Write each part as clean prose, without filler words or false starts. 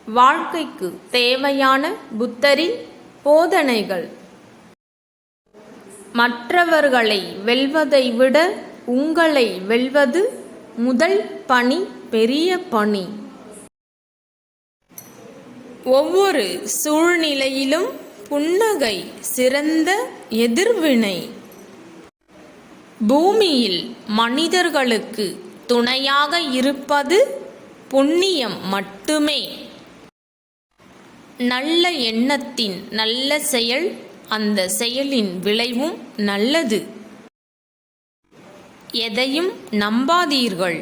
வாழ்க்கைக்கு தேவையான புத்தரின் போதனைகள். மற்றவர்களை வெல்வதை விட உங்களை வெல்வது முதல் பணி, பெரிய பணி. ஒவ்வொரு சூழ்நிலையிலும் புன்னகை சிறந்த எதிர்வினை. பூமியில் மனிதர்களுக்கு துணையாக இருப்பது புண்ணியம் மட்டுமே. நல்ல எண்ணத்தின் நல்ல செயல், அந்த செயலின் விளைவும் நல்லது. எதையும் நம்பாதீர்கள்,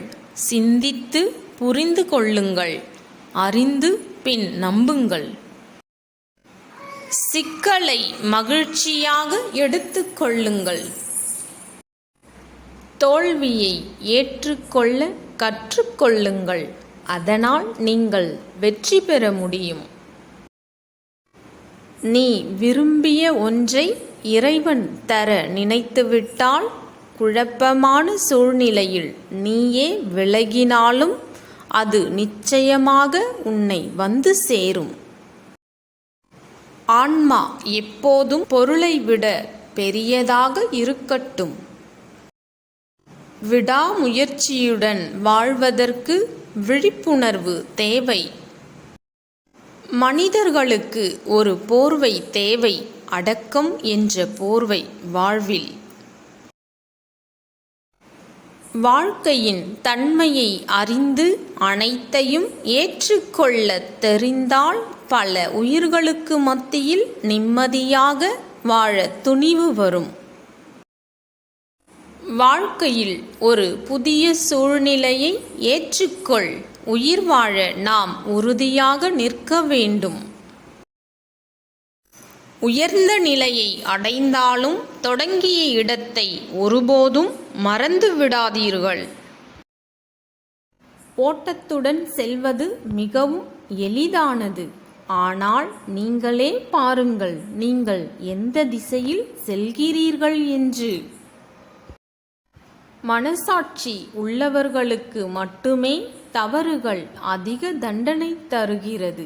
சிந்தித்து புரிந்து கொள்ளுங்கள், அறிந்து பின் நம்புங்கள். சிக்கலை மகிழ்ச்சியாக எடுத்துக்கொள்ளுங்கள். தோல்வியை ஏற்றுக்கொள்ள கற்றுக்கொள்ளுங்கள், அதனால் நீங்கள் வெற்றி பெற முடியும். நீ விரும்பிய ஒன்றை இறைவன் தர நினைத்துவிட்டால், குழப்பமான சூழ்நிலையில் நீயே விலகினாலும் அது நிச்சயமாக உன்னை வந்து சேரும். ஆன்மா எப்போதும் பொருளை விட பெரியதாக இருக்கட்டும். விடாமுயற்சியுடன் வாழ்வதற்கு விழிப்புணர்வு தேவை. மனிதர்களுக்கு ஒரு போர்வை தேவை, அடக்கம் என்ற போர்வை வாழ்வில். வாழ்க்கையின் தன்மையை அறிந்து அனைத்தையும் ஏற்றுக்கொள்ளத் தெரிந்தால் பல உயிர்களுக்கு மத்தியில் நிம்மதியாக வாழ துணிவு வரும். வாழ்க்கையில் ஒரு புதிய சூழ்நிலையை ஏற்றுக்கொள். உயிர் வாழ நாம் உறுதியாக நிற்க வேண்டும். உயர்ந்த நிலையை அடைந்தாலும் தொடங்கிய இடத்தை ஒருபோதும் மறந்து விடாதீர்கள். ஓட்டத்துடன் செல்வது மிகவும் எளிதானது. ஆனால் நீங்களே பாருங்கள், நீங்கள் எந்த திசையில் செல்கிறீர்கள் என்று. மனசாட்சி உள்ளவர்களுக்கு மட்டுமே தவறுகள் அதிக தண்டனை தருகிறது.